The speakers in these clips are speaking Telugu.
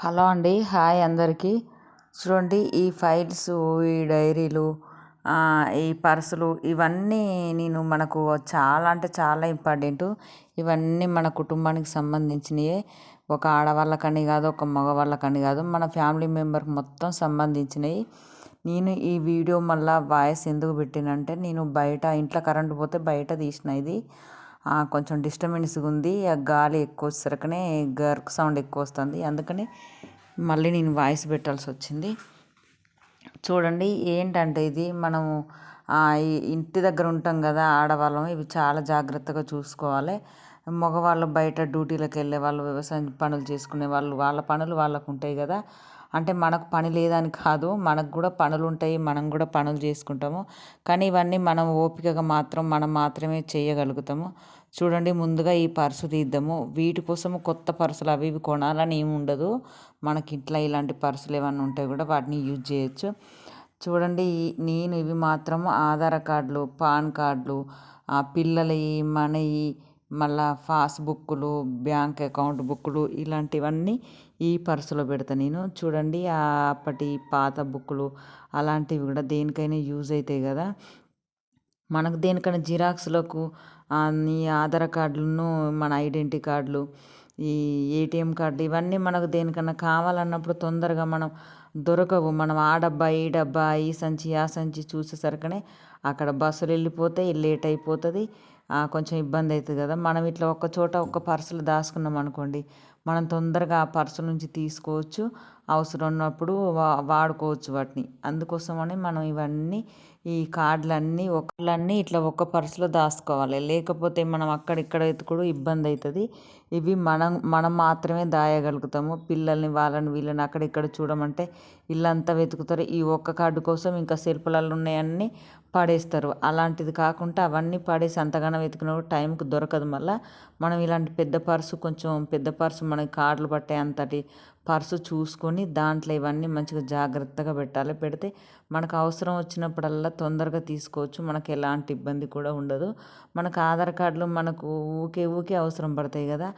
హలో అండి. హాయ్ అందరికీ. చూడండి, ఈ ఫైల్స్, ఈ డైరీలు, ఈ పర్సులు ఇవన్నీ మనకు చాలా అంటే చాలా ఇంపార్టెంటు. ఇవన్నీ మన కుటుంబానికి సంబంధించినయే. ఒక ఆడవాళ్ళకని కాదు, ఒక మగవాళ్ళకని కాదు, మన ఫ్యామిలీ మెంబర్కి మొత్తం సంబంధించినవి. నేను ఈ వీడియో మళ్ళీ వాయిస్ ఎందుకు పెట్టినంటే, నేను బయట ఇంట్లో కరెంటు పోతే బయట తీసిన ఇది. కొంచెం డిస్టర్బెన్స్గా ఉంది. ఆ గాలి ఎక్కువ వచ్చేసరికనే గర్క్ సౌండ్ ఎక్కువ వస్తుంది. అందుకని మళ్ళీ నేను వాయిస్ పెట్టాల్సి వచ్చింది. చూడండి, ఏంటంటే ఇది మనము ఈ ఇంటి దగ్గర ఉంటాం కదా ఆడవాళ్ళం, ఇవి చాలా జాగ్రత్తగా చూసుకోవాలి. మగవాళ్ళు బయట డ్యూటీలకు వెళ్ళే వాళ్ళు, వ్యవసాయం పనులు చేసుకునే వాళ్ళు, వాళ్ళ పనులు వాళ్ళకు ఉంటాయి కదా. అంటే మనకు పని లేదని కాదు, మనకు కూడా పనులు ఉంటాయి, మనం కూడా పనులు చేసుకుంటాము. కానీ ఇవన్నీ మనం ఓపికగా మనం మాత్రమే చేయగలుగుతాము. చూడండి, ముందుగా ఈ పర్సు తీద్దాము. వీటి కోసము కొత్త పర్సులు అవి ఇవి కొనాలని ఏమి ఉండదు. మనకి ఇంట్లో ఇలాంటి పర్సులు ఏమన్నా ఉంటే కూడా వాటిని యూజ్ చేయొచ్చు. చూడండి, నేను ఇవి మాత్రం ఆధార్ కార్డులు, పాన్ కార్డులు, పిల్లలవి, మనవి, మళ్ళా పాస్బుక్కులు, బ్యాంక్ అకౌంట్ బుక్కులు ఇలాంటివన్నీ ఈ పర్సులో పెడతా నేను. చూడండి, అప్పటి పాత బుక్కులు అలాంటివి కూడా దేనికైనా యూజ్ అవుతాయి కదా. మనకు దేనికైనా జిరాక్స్లకు ఈ ఆధార్ కార్డులను, మన ఐడెంటిటీ కార్డులు, ఈ ఏటీఎం కార్డులు ఇవన్నీ మనకు దేనికన్నా కావాలన్నప్పుడు తొందరగా మనం దొరకవు. మనం ఆ డబ్బా, ఈ డబ్బా, ఈ సంచి, ఆ సంచి చూసేసరికనే అక్కడ బస్సులు వెళ్ళిపోతాయి, లేట్ అయిపోతుంది, కొంచెం ఇబ్బంది అవుతుంది కదా. మనం ఇట్లా ఒక చోట ఒక పర్సులు దాచుకున్నాం అనుకోండి, మనం తొందరగా ఆ పర్సు నుంచి తీసుకోవచ్చు, అవసరం ఉన్నప్పుడు వాడుకోవచ్చు వాటిని. అందుకోసమని మనం ఇవన్నీ ఈ కార్డులన్నీ ఇట్లా ఒక్క పర్సులో దాచుకోవాలి. లేకపోతే మనం అక్కడిక్కడ ఎత్తుకోవడం ఇబ్బంది అవుతుంది. ఇవి మనం మాత్రమే దాయగలుగుతాము. పిల్లల్ని, వాళ్ళని, వీళ్ళని అక్కడిక్కడ చూడమంటే ఇల్లంతా వెతుకుతారు. ఈ ఒక్క కార్డు కోసం ఇంకా సెల్ఫ్లలో ఉన్నాయన్నీ పడేస్తారు. అలాంటిది కాకుండా అవన్నీ పడేసి అంతగానో వెతికినప్పుడు టైంకి దొరకదు. మళ్ళీ మనం ఇలాంటి కొంచెం పెద్ద పర్సు మనకి కార్డులు పట్టే అంతటి పర్సు చూసుకొని దాంట్లో ఇవన్నీ మంచిగా జాగ్రత్తగా పెట్టాలి. పెడితే మనకు అవసరం వచ్చినప్పుడల్లా తొందరగా తీసుకోవచ్చు. మనకు ఎలాంటి ఇబ్బంది కూడా ఉండదు. మనకు ఆధార్ కార్డులు మనకు ఊకే అవసరం పడతాయి కదా.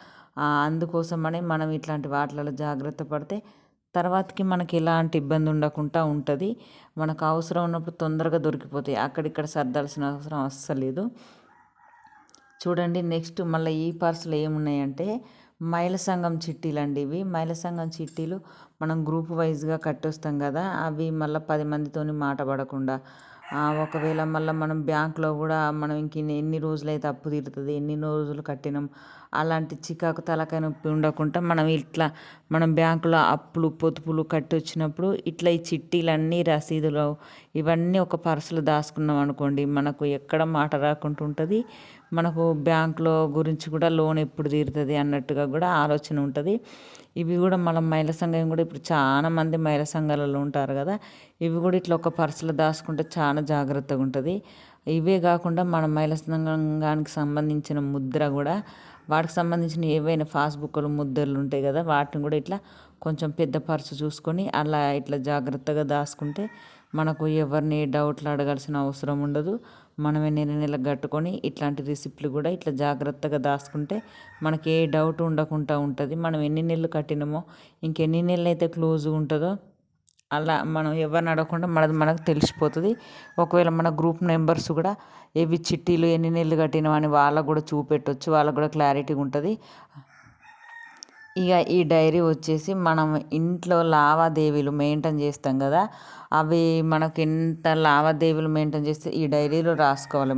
అందుకోసమని మనం ఇట్లాంటి వాటిలలో జాగ్రత్త పడితే తర్వాతకి మనకి ఎలాంటి ఇబ్బంది ఉండకుండా ఉంటుంది. మనకు అవసరం ఉన్నప్పుడు తొందరగా దొరికిపోతాయి. అక్కడిక్కడ సర్దాల్సిన అవసరం అస్సలు లేదు. చూడండి, నెక్స్ట్ మళ్ళీ ఈ పర్సులు ఏమున్నాయంటే మహిళా సంఘం చిట్టీలు అండి. ఇవి మహిళా సంఘం చిట్టీలు మనం గ్రూప్ వైజ్గా కట్టొస్తాం కదా. అవి మళ్ళీ 10 మందితోని మాట పడకుండా, ఒకవేళ మళ్ళీ మనం బ్యాంకులో కూడా మనం ఎన్ని రోజులైతే అప్పు తీరుతుంది, ఎన్ని రోజులు కట్టినాం, అలాంటి చికాకు తలకాయ నొప్పి ఉండకుండా మనం బ్యాంకులో అప్పులు పొదుపులు కట్టి వచ్చినప్పుడు ఇట్లా ఈ చిట్టీలన్నీ, రసీదులు ఇవన్నీ ఒక పర్సులో దాచుకున్నాం అనుకోండి, మనకు ఎక్కడ మాట రాకుండా ఉంటుంది. మనకు బ్యాంకులో గురించి కూడా లోన్ ఎప్పుడు తీరుతుంది అన్నట్టుగా కూడా ఆలోచన ఉంటుంది. ఇవి కూడా మనం మహిళా సంఘం కూడా ఇప్పుడు చాలా మంది మహిళా సంఘాలలో ఉంటారు కదా. ఇవి కూడా ఇట్లా ఒక పర్సులో దాచుకుంటే చాలా జాగ్రత్తగా ఉంటుంది. ఇవే కాకుండా మన మహిళా సంఘానికి సంబంధించిన ముద్ర కూడా, వాటికి సంబంధించిన ఏవైనా పాస్బుక్లు, ముద్రలు ఉంటాయి కదా, వాటిని కూడా ఇట్లా కొంచెం పెద్ద పర్సు చూసుకొని అలా ఇట్లా జాగ్రత్తగా దాచుకుంటే మనకు ఎవరిని డౌట్లు అడగాల్సిన అవసరం ఉండదు. మనమే నెలకు కట్టుకొని ఇట్లాంటి రిసిప్ట్లు కూడా ఇట్లా జాగ్రత్తగా దాచుకుంటే మనకి ఏ డౌట్ ఉండకుండా ఉంటుంది. మనం ఎన్ని నెలలు కట్టినామో, ఇంకెన్ని నెలలు అయితే క్లోజ్గా ఉంటుందో అలా మనం ఎవరిని అడగకుండా మనకు తెలిసిపోతుంది. ఒకవేళ మన గ్రూప్ మెంబర్స్ కూడా ఏవి చిట్టీలు ఎన్ని నెలలు కట్టినామని వాళ్ళకు కూడా చూపెట్టవచ్చు. వాళ్ళకు కూడా క్లారిటీగా ఉంటుంది. ఇక ఈ డైరీ వచ్చేసి మనం ఇంట్లో లావాదేవీలు మెయింటైన్ చేస్తాం కదా, అవి మనకు ఎంత లావాదేవీలు మెయింటైన్ చేస్తే ఈ డైరీలో రాసుకోవాలి.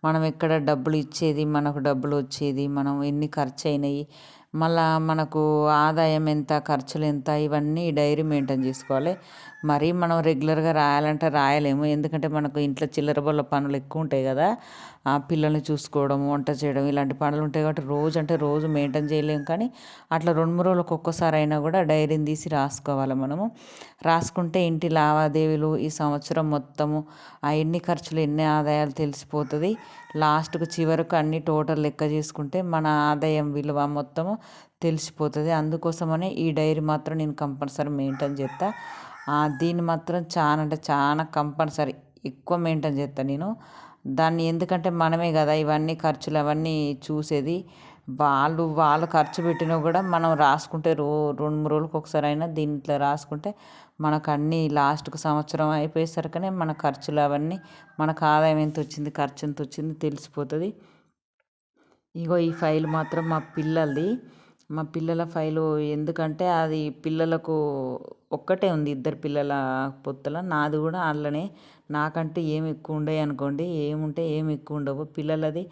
మనం ఎక్కడ డబ్బులు ఇచ్చేది, మనకు డబ్బులు వచ్చేది, మనం ఎన్ని ఖర్చు అయినాయి, మళ్ళా మనకు ఆదాయం ఎంత, ఖర్చులు ఎంత, ఇవన్నీ ఈ డైరీ మెయింటైన్ చేసుకోవాలి. మరీ మనం రెగ్యులర్గా రాయాలంటే రాయలేము. ఎందుకంటే మనకు ఇంట్లో చిల్లర బొల్ల పనులు ఎక్కువ ఉంటాయి కదా. పిల్లల్ని చూసుకోవడం, వంట చేయడం ఇలాంటి పనులు ఉంటాయి కాబట్టి రోజు మెయింటైన్ చేయలేము. కానీ అట్లా 2-3 రోజులకు ఒక్కసారి అయినా కూడా డైరీని తీసి రాసుకోవాలి. రాసుకుంటే ఇంటి లావాదేవీలు ఈ సంవత్సరం మొత్తము ఎన్ని ఖర్చులు, ఎన్ని ఆదాయాలు తెలిసిపోతుంది. లాస్ట్కు చివరకు అన్ని టోటల్ లెక్క చేసుకుంటే మన ఆదాయం విలువ మొత్తము తెలిసిపోతుంది. అందుకోసమనే ఈ డైరీ మాత్రం నేను కంపల్సరీ మెయింటైన్ చేస్తా. దీన్ని మాత్రం చాలా అంటే చాలా కంపల్సరీ ఎక్కువ మెయింటైన్ చేస్తాను నేను దాన్ని. ఎందుకంటే మనమే కదా ఇవన్నీ ఖర్చులు అవన్నీ చూసేది. వాళ్ళు ఖర్చు పెట్టినా కూడా మనం రాసుకుంటే 2-3 రోజులకు ఒకసారి అయినా దీంట్లో రాసుకుంటే మనకు అన్నీ లాస్ట్కు సంవత్సరం అయిపోయేసరికనే మన ఖర్చులు అవన్నీ మనకు ఆదాయం ఎంత వచ్చింది, ఖర్చు ఎంత వచ్చింది తెలిసిపోతుంది. ఇగో ఈ ఫైల్ మాత్రం మా పిల్లల ఫైలు. ఎందుకంటే అది పిల్లలకు ఒక్కటే ఉంది, ఇద్దరు పిల్లల పొత్తుల. నాది కూడా అందులోనే. నాకంటూ ఏమి ఎక్కువ ఉండవు అనుకోండి, ఏముంటే ఏమి ఎక్కువ ఉండవు. పిల్లలది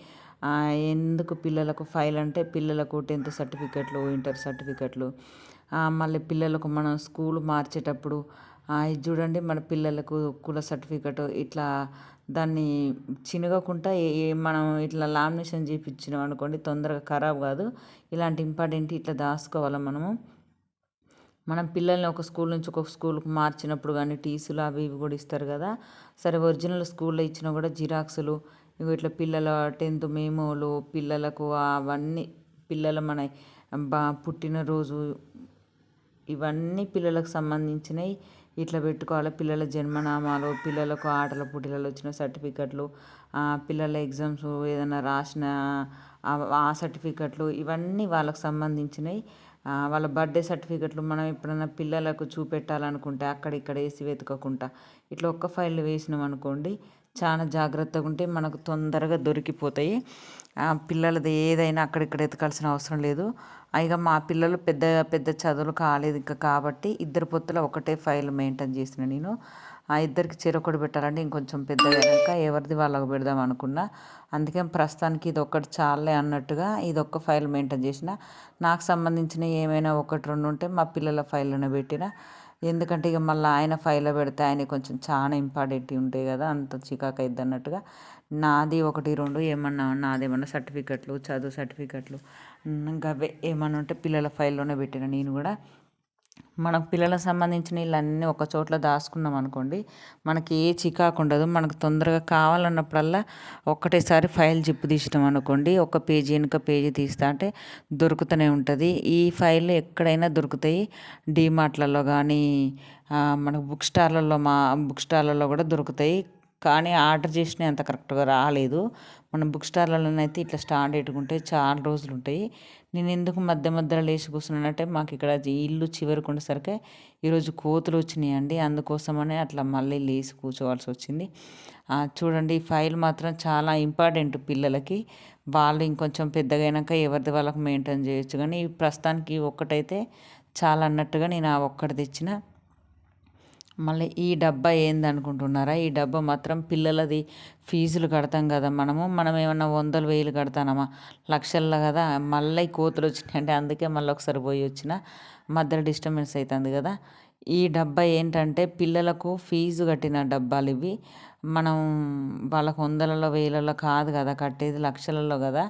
ఎందుకు పిల్లలకు ఫైల్ అంటే పిల్లలకు 10th సర్టిఫికెట్లు, ఇంటర్ సర్టిఫికెట్లు, మళ్ళీ పిల్లలకు మనం స్కూల్ మార్చేటప్పుడు ఇది చూడండి, మన పిల్లలకు కుల సర్టిఫికెట్ ఇట్లా దాన్ని చినగకుండా మనం ఇట్లా లామినేషన్ చేయించినాం అనుకోండి, తొందరగా ఖరాబ్ కాదు. ఇలాంటి ఇంపార్టెంట్ ఇట్లా దాచుకోవాలి మనము. మనం పిల్లల్ని ఒక స్కూల్ నుంచి ఒక స్కూల్కి మార్చినప్పుడు కానీ టీసీలు అవి ఇవి కూడా ఇస్తారు కదా. సరే ఒరిజినల్ స్కూల్లో ఇచ్చినా కూడా జిరాక్సులు, ఇట్లా పిల్లల 10th మెమోలు, పిల్లలకు అవన్నీ పిల్లల మన పుట్టినరోజు ఇవన్నీ పిల్లలకు సంబంధించినవి ఇట్లా పెట్టుకోవాలి. పిల్లల జన్మనామాలు, పిల్లలకు ఆటల పోటీలలో వచ్చిన సర్టిఫికెట్లు, పిల్లల ఎగ్జామ్స్ ఏదైనా రాసిన ఆ సర్టిఫికెట్లు, ఇవన్నీ వాళ్ళకు సంబంధించినవి. వాళ్ళ బర్త్డే సర్టిఫికెట్లు మనం ఎప్పుడైనా పిల్లలకు చూపెట్టాలనుకుంటే అక్కడిక్కడ వేసి వెతకకుండా ఇట్లా ఒక్క ఫైల్ వేసినాం అనుకోండి, చాలా జాగ్రత్తగా ఉంటే మనకు తొందరగా దొరికిపోతాయి. పిల్లలది ఏదైనా అక్కడిక్కడ ఎతకాల్సిన అవసరం లేదు. ఇక మా పిల్లలు పెద్ద పెద్ద చదువులు కాలేదు ఇంకా, కాబట్టి ఇద్దరు పొత్తుల ఒకటే ఫైల్ మెయింటైన్ చేసిన నేను. ఆ ఇద్దరికి చెరొకటి పెట్టాలంటే ఇంకొంచెం పెద్దగా ఎవరిది వాళ్ళకు పెడదాం అనుకున్నా. అందుకే ప్రస్తుతానికి ఇది ఒక్కటి చాలే అన్నట్టుగా ఇది ఒక్క ఫైల్ మెయింటైన్ చేసిన. నాకు సంబంధించిన ఏమైనా 1-2 ఉంటే మా పిల్లల ఫైల్లోనే పెట్టిన. ఎందుకంటే ఇక మళ్ళీ ఆయన ఫైల్లో పెడితే ఆయన కొంచెం చాలా ఇంపార్టెంట్ ఉంటాయి కదా, అంత చికాకు అయిద్ది అన్నట్టుగా నాది 1-2 ఏమన్నా నాదేమన్నా సర్టిఫికెట్లు, చదువు సర్టిఫికెట్లు ఇంకా అవే ఏమన్నా ఉంటే పిల్లల ఫైల్లోనే పెట్టిన నేను కూడా. మనకు పిల్లలకు సంబంధించిన ఇవన్నీ ఒక చోట్ల దాచుకున్నాం అనుకోండి, మనకి ఏ చికాకు ఉండదు. మనకు తొందరగా కావాలన్నప్పుడల్లా ఒక్కటేసారి ఫైల్ జిప్ తీసినాం అనుకోండి, ఒక పేజీ వెనుక పేజీ తీస్తా అంటే దొరుకుతూనే ఉంటుంది. ఈ ఫైల్ ఎక్కడైనా దొరుకుతాయి. డీమార్ట్లలో కానీ మనకు బుక్ స్టార్లలో కూడా దొరుకుతాయి. కానీ ఆర్డర్ చేసినవి అంత కరెక్ట్గా రాలేదు. మనం బుక్ స్టార్లలోనైతే ఇట్లా స్టాండ్ పెట్టుకుంటే చాలా రోజులు ఉంటాయి. నేను ఎందుకు మధ్య మధ్యలో లేచి కూర్చున్నానంటే మాకు ఇక్కడ ఇల్లు చివరికి ఉండేసరికి ఈరోజు కోతులు వచ్చినాయండి, అందుకోసమనే అట్లా మళ్ళీ లేచి కూర్చోవాల్సి వచ్చింది. చూడండి, ఈ ఫైల్ మాత్రం చాలా ఇంపార్టెంట్ పిల్లలకి. వాళ్ళు ఇంకొంచెం పెద్దగా అయినాక ఎవరిది వాళ్ళకి మెయింటైన్ చేయొచ్చు, కానీ ప్రస్తుతానికి ఒక్కటైతే చాలా అన్నట్టుగా నేను ఆ ఒక్కటి తెచ్చిన. మళ్ళీ ఈ డబ్బా ఏందనుకుంటున్నారా? ఈ డబ్బా మాత్రం పిల్లలది ఫీజులు కడతాం కదా మనం ఏమన్నా 100,000 కడతానమా, లక్షల్లో కదా. మళ్ళీ కోతులు వచ్చినాయంటే అందుకే మళ్ళీ ఒకసారి పోయి వచ్చిన. మధ్యలో డిస్టర్బెన్స్ అవుతుంది కదా. ఈ డబ్బా ఏంటంటే పిల్లలకు ఫీజు కట్టిన డబ్బాలు ఇవి. మనం వాళ్ళకు 100లలో 1000లలో కాదు కదా కట్టేది, లక్షలలో కదా.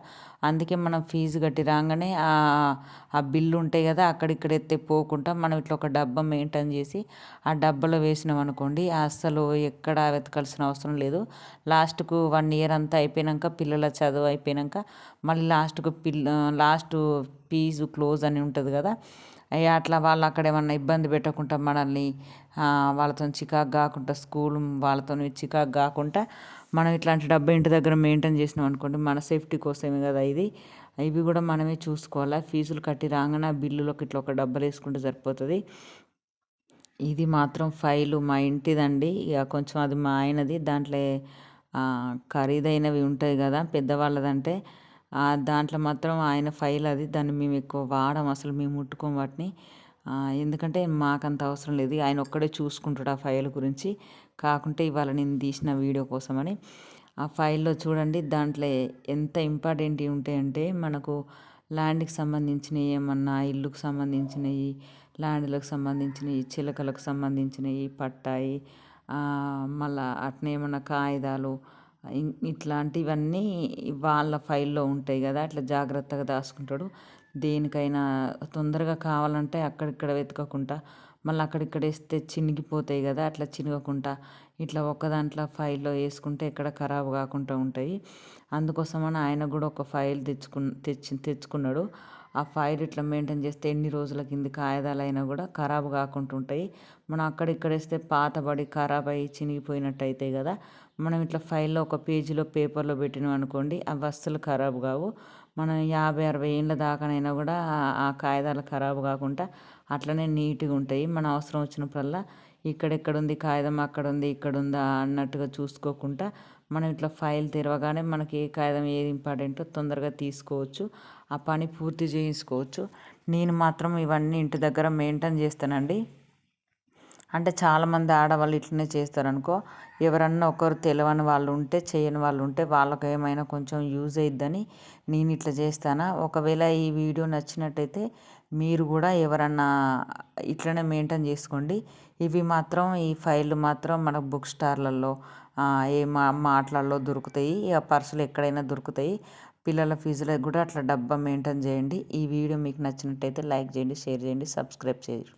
అందుకే మనం ఫీజు కట్టి రాగానే ఆ బిల్లు ఉంటాయి కదా, అక్కడిక్కడ ఎత్తే పోకుండా మనం ఇట్లా ఒక డబ్బా మెయింటైన్ చేసి ఆ డబ్బాలో వేసినాం అనుకోండి, అస్సలు ఎక్కడ వెతకాల్సిన అవసరం లేదు. లాస్ట్కు 1 ఇయర్ అంతా అయిపోయాక, పిల్లల చదువు అయిపోయాక మళ్ళీ లాస్ట్ ఫీజు క్లోజ్ అని ఉంటుంది కదా, అట్లా వాళ్ళు అక్కడ ఏమన్నా ఇబ్బంది పెట్టకుండా మనల్ని వాళ్ళతో చికాకు కాకుండా, స్కూల్ వాళ్ళతో చికాకు కాకుండా మనం ఇట్లాంటి డబ్బా ఇంటి దగ్గర మెయింటైన్ చేసినాం అనుకోండి, మన సేఫ్టీ కోసమే కదా ఇది. ఇవి కూడా మనమే చూసుకోవాలి. ఫీజులు కట్టి రాగానే ఆ బిల్లులోకి ఇట్లా ఒక డబ్బాలు వేసుకుంటే సరిపోతుంది. ఇది మాత్రం ఫైలు మా ఇంటిదండి. ఇక కొంచెం అది మా ఆయనది. దాంట్లో ఖరీదైనవి ఉంటాయి కదా పెద్దవాళ్ళదంటే, దాంట్లో మాత్రం ఆయన ఫైల్ అది. దాన్ని మేము ఎక్కువ వాడం, అసలు మేము ముట్టుకోం వాటిని. ఎందుకంటే మాకంత అవసరం లేదు, ఆయన ఒక్కడే చూసుకుంటాడు ఆ ఫైల్ గురించి. కాకుంటే ఇవాళ నేను తీసిన వీడియో కోసమని. ఆ ఫైల్లో చూడండి, దాంట్లో ఎంత ఇంపార్టెంట్ ఉంటాయంటే మనకు ల్యాండ్కి సంబంధించినవి, ఏమన్నా ఇల్లుకు సంబంధించినవి, ల్యాండ్లకు సంబంధించినవి, చిలకలకు సంబంధించినవి, పట్టాయి, మళ్ళీ అట్నే ఏమన్నా కాగితాలు, ఇట్లాంటివన్నీ వాళ్ళ ఫైల్లో ఉంటాయి కదా. అట్లా జాగ్రత్తగా దాచుకుంటాడు. దేనికైనా తొందరగా కావాలంటే అక్కడిక్కడ వెతకకుండా, మళ్ళీ అక్కడిక్కడ వేస్తే చినిగిపోతాయి కదా, అట్లా చినగకుండా ఇట్లా ఒక దాంట్లో ఫైల్లో వేసుకుంటే ఎక్కడ ఖరాబు కాకుండా ఉంటాయి. అందుకోసమని ఆయన కూడా ఒక ఫైల్ తెచ్చుకున్నాడు. ఆ ఫైల్ ఇట్లా మెయింటైన్ చేస్తే ఎన్ని రోజుల కింది కాగితాలు అయినా కూడా ఖరాబు కాకుండా ఉంటాయి. మనం అక్కడిక్కడ వేస్తే పాతబడి ఖరాబ్ అయ్యి చినిగిపోయినట్టు అవుతాయి కదా. మనం ఇట్లా ఫైల్లో ఒక పేజీలో పేపర్లో పెట్టినాం అనుకోండి, అవి అస్సలు ఖరాబు కావు. మనం 50, 60 ఏళ్ళ దాకానైనా కూడా ఆ కాగితాలు ఖరాబు కాకుండా అట్లనే నీట్గా ఉంటాయి. మన అవసరం వచ్చినప్పుడల్లా ఇక్కడెక్కడుంది కాగితం, అక్కడుంది ఇక్కడుందా అన్నట్టుగా చూసుకోకుండా మనం ఇట్లా ఫైల్ తెరవగానే మనకి ఏ కాగితం ఏది ఇంపార్టెంటో తొందరగా తీసుకోవచ్చు, ఆ పని పూర్తి చేయించుకోవచ్చు. నేను మాత్రం ఇవన్నీ ఇంటి దగ్గర మెయింటైన్ చేస్తానండి. అంటే చాలామంది ఆడవాళ్ళు ఇట్లనే చేస్తారనుకో. ఎవరన్నా ఒకరు తెలవని వాళ్ళు ఉంటే, చేయని వాళ్ళు ఉంటే వాళ్ళకి ఏమైనా కొంచెం యూజ్ అయిద్దని నేను ఇట్లా చేస్తాను. ఒకవేళ ఈ వీడియో నచ్చినట్టయితే మీరు కూడా ఎవరన్నా ఇట్లనే మెయింటైన్ చేసుకోండి. ఇవి మాత్రం ఈ ఫైళ్ళు మాత్రం మనకు బుక్ స్టార్లలో ఏ మాటలలో దొరుకుతాయి. ఇక పర్సులు ఎక్కడైనా దొరుకుతాయి. పిల్లల ఫీజులకు కూడా అట్లా డబ్బా మెయింటైన్ చేయండి. ఈ వీడియో మీకు నచ్చినట్టయితే లైక్ చేయండి, షేర్ చేయండి, సబ్స్క్రైబ్ చేయండి.